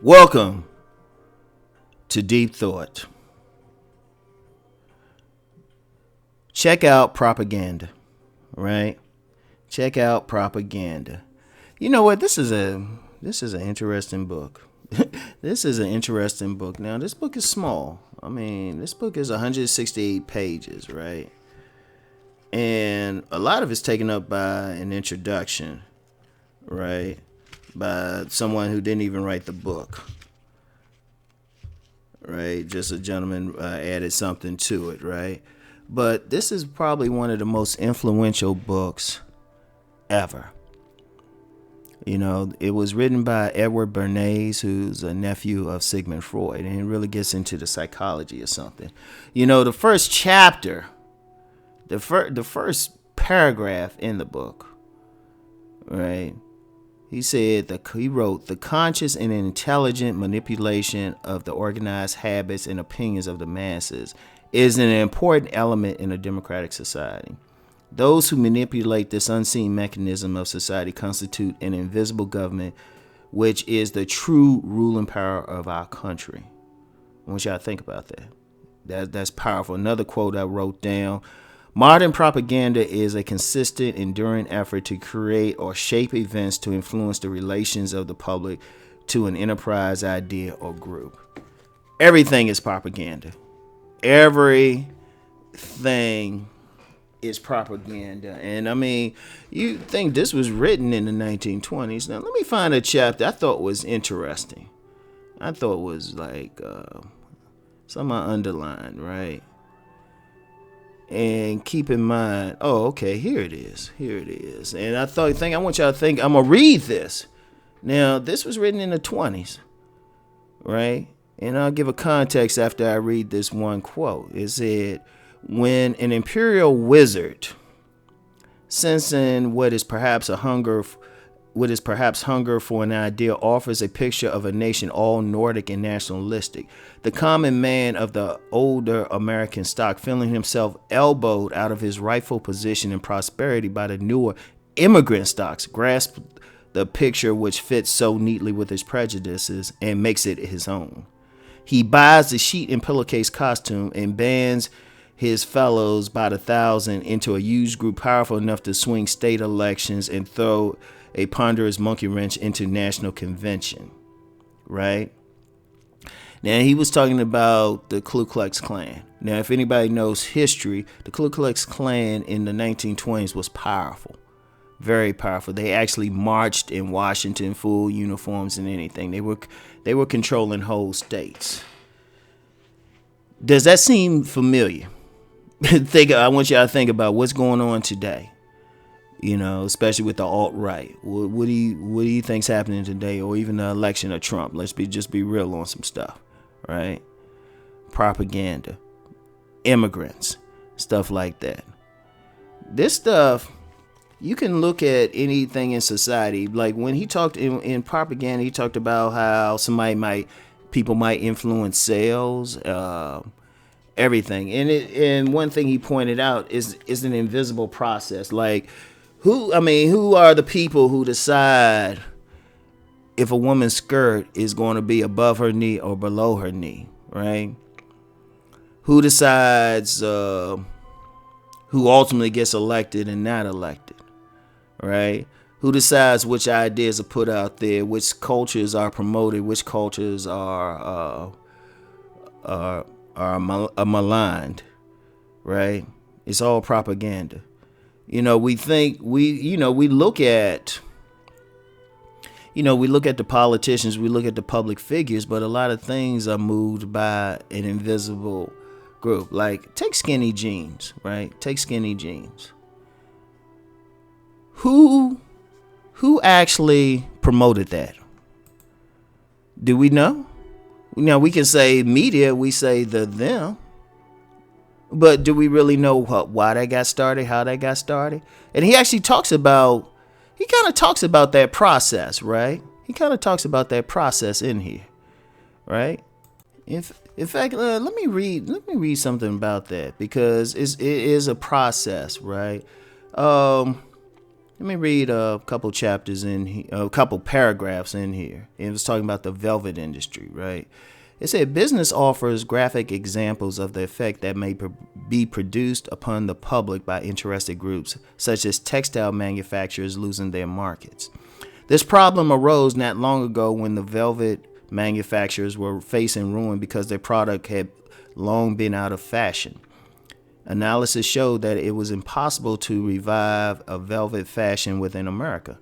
Welcome to Deep Thought. Check out propaganda, right? Check out propaganda. You know what? This is an interesting book. This is an interesting book. Now, this book is small. I mean, this book is 168 pages, right? And a lot of it's taken up by an introduction, right? By someone who didn't even write the book, right? Just a gentleman added something to it, right? But this is probably one of the most influential books ever. You know, it was written by Edward Bernays, who's a nephew of Sigmund Freud, and it really gets into the psychology of something. You know, the first chapter, the first paragraph in the book, right? He wrote, the conscious and intelligent manipulation of the organized habits and opinions of the masses is an important element in a democratic society. Those who manipulate this unseen mechanism of society constitute an invisible government, which is the true ruling power of our country. I want y'all to think about that. That's powerful. Another quote I wrote down: modern propaganda is a consistent, enduring effort to create or shape events to influence the relations of the public to an enterprise, idea, or group. Everything is propaganda. Everything is propaganda. And I mean, you think this was written in the 1920s. Now, let me find a chapter I thought was interesting. I thought was like something I underlined, right? And keep in mind, here it is. And I want y'all to think, I'm going to read this. Now, this was written in the 20s, right? And I'll give a context after I read this one quote. It said, when an imperial wizard, sensing what is perhaps hunger for an idea, offers a picture of a nation all Nordic and nationalistic, the common man of the older American stock, feeling himself elbowed out of his rightful position in prosperity by the newer immigrant stocks, grasps the picture which fits so neatly with his prejudices and makes it his own. He buys the sheet and pillowcase costume and bands his fellows by the thousand into a huge group powerful enough to swing state elections and throw a ponderous monkey wrench into national convention, right? Now, he was talking about the Ku Klux Klan. Now, if anybody knows history, the Ku Klux Klan in the 1920s was powerful, very powerful. They actually marched in Washington, full uniforms and anything. They were controlling whole states. Does that seem familiar? I want y'all to think about what's going on today. You know, especially with the alt-right. What do you think's happening today, or even the election of Trump? Let's just be real on some stuff, right? Propaganda, immigrants, stuff like that. This stuff, you can look at anything in society. Like when he talked in propaganda, he talked about how people might influence sales, everything. And one thing he pointed out is an invisible process. Like, who are the people who decide if a woman's skirt is going to be above her knee or below her knee, right? Who decides who ultimately gets elected and not elected, right? Who decides which ideas are put out there, which cultures are promoted, which cultures are maligned, right? It's all propaganda. You know, we look at the politicians, we look at the public figures, but a lot of things are moved by an invisible group. Like, take skinny jeans, right? Take skinny jeans. Who actually promoted that? Do we know? Now, we can say media, we say them. But do we really know why that got started, how that got started? And he actually kind of talks about that process, right? He kind of talks about that process in here, right? In fact, let me read something about that, because it is a process, right? Let me read a couple chapters in here, a couple paragraphs in here. It was talking about the velvet industry, right? It said business offers graphic examples of the effect that may be produced upon the public by interested groups, such as textile manufacturers losing their markets. This problem arose not long ago when the velvet manufacturers were facing ruin because their product had long been out of fashion. Analysis showed that it was impossible to revive a velvet fashion within America.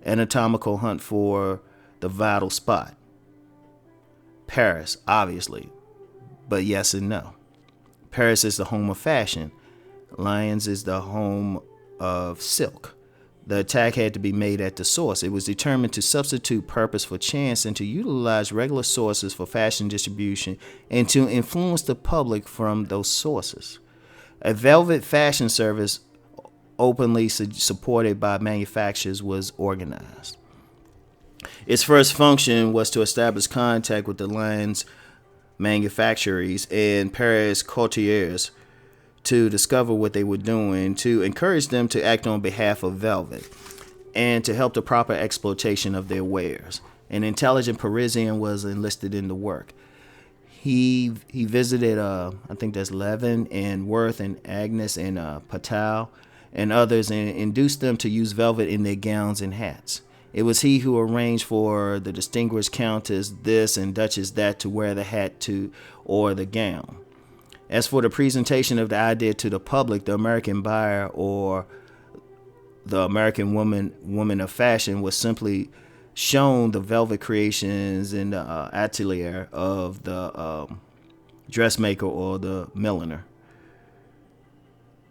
Anatomical hunt for the vital spot. Paris, obviously, but yes and no. Paris is the home of fashion. Lyons is the home of silk. The attack had to be made at the source. It was determined to substitute purpose for chance and to utilize regular sources for fashion distribution and to influence the public from those sources. A velvet fashion service openly supported by manufacturers was organized. Its first function was to establish contact with the Lyons manufacturers and Paris courtiers to discover what they were doing, to encourage them to act on behalf of velvet, and to help the proper exploitation of their wares. An intelligent Parisian was enlisted in the work. He visited, I think that's Levin and Worth and Agnes and Patel and others, and induced them to use velvet in their gowns and hats. It was he who arranged for the distinguished countess this and duchess that to wear the hat or the gown. As for the presentation of the idea to the public, the American buyer or the American woman of fashion was simply shown the velvet creations in the atelier of the dressmaker or the milliner.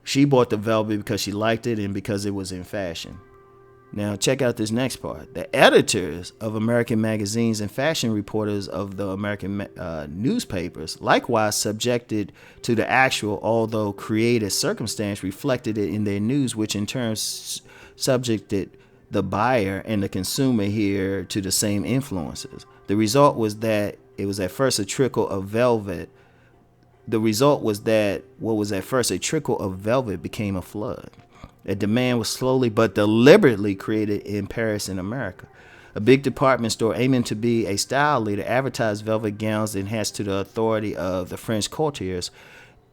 She bought the velvet because she liked it and because it was in fashion. Now, check out this next part. The editors of American magazines and fashion reporters of the American newspapers, likewise subjected to the actual, although created circumstance, reflected it in their news, which in turn subjected the buyer and the consumer here to the same influences. The result was that it was at first a trickle of velvet. The result was that what was at first a trickle of velvet became a flood. A demand was slowly but deliberately created in Paris and America. A big department store aiming to be a style leader advertised velvet gowns and hats to the authority of the French courtiers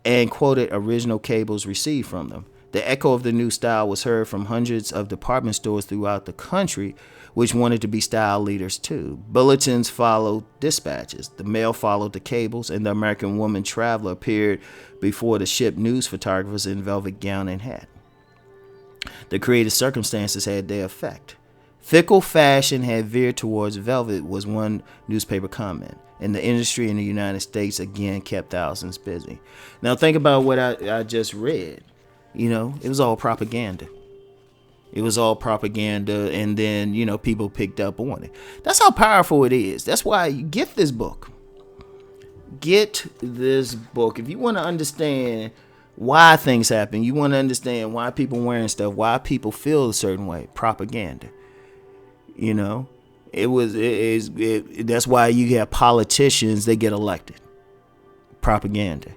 and quoted original cables received from them. The echo of the new style was heard from hundreds of department stores throughout the country, which wanted to be style leaders too. Bulletins followed dispatches. The mail followed the cables, and the American woman traveler appeared before the ship news photographers in velvet gown and hat. The creative circumstances had their effect. Fickle fashion had veered towards velvet, was one newspaper comment, and the industry in the United States again kept thousands busy. Now think about what I just read. You know, it was all propaganda. It was all propaganda, and then, you know, people picked up on it. That's how powerful it is. That's why you get this book. Get this book. If you want to understand why things happen, you want to understand why people wearing stuff, why people feel a certain way, propaganda. You know, that's why you have politicians that get elected. Propaganda.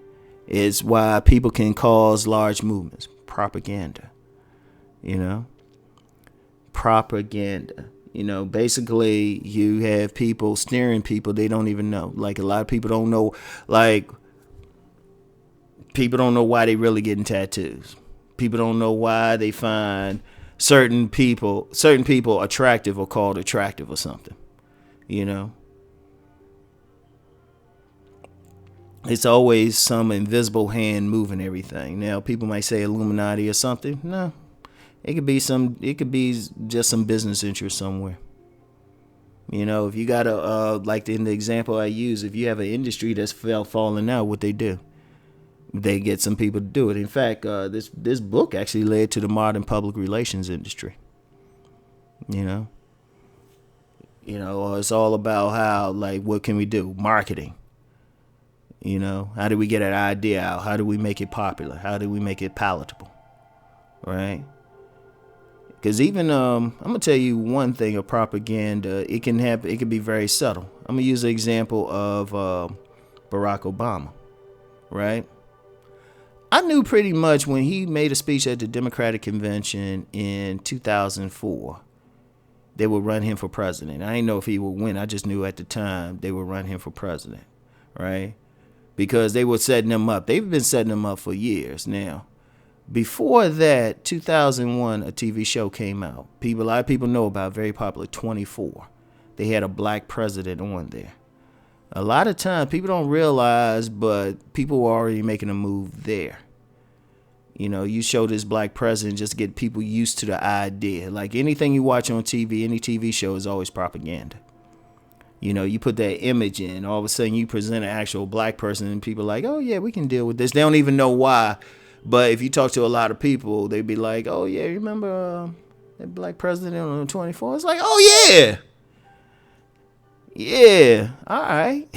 It's why people can cause large movements. Propaganda. You know, propaganda. You know, basically you have people steering people they don't even know. Like, a lot of people don't know, like, people don't know why they really getting tattoos. People don't know why they find certain people attractive or called attractive or something. You know, it's always some invisible hand moving everything. Now, people might say Illuminati or something. No, it could be just some business interest somewhere. You know, if you got like in the example I use, if you have an industry that's falling out, what they do? They get some people to do it. In fact, this book actually led to the modern public relations industry. You know, it's all about how, like, what can we do? Marketing. You know, how do we get an idea out? How do we make it popular? How do we make it palatable? Right? Because even I'm gonna tell you one thing of propaganda. It can happen. It can be very subtle. I'm gonna use the example of Barack Obama, right? I knew pretty much when he made a speech at the Democratic Convention in 2004, they would run him for president. I didn't know if he would win. I just knew at the time they would run him for president, right? Because they were setting him up. They've been setting him up for years now. Before that, 2001, a TV show came out. A lot of people know about, very popular, 24. They had a black president on there. A lot of times, people don't realize, but people were already making a move there. You know, you show this black president just to get people used to the idea. Like anything you watch on TV, any TV show is always propaganda. You know, you put that image in, all of a sudden you present an actual black person and people are like, oh yeah, we can deal with this. They don't even know why. But if you talk to a lot of people, they'd be like, oh yeah, you remember that black president on 24? It's like, oh yeah. Yeah. All right.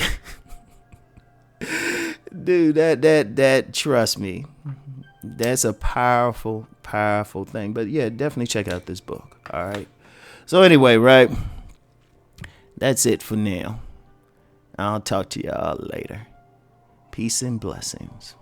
Dude, that trust me. That's a powerful, powerful thing. But yeah, definitely check out this book. All right. So anyway, right. That's it for now. I'll talk to y'all later. Peace and blessings.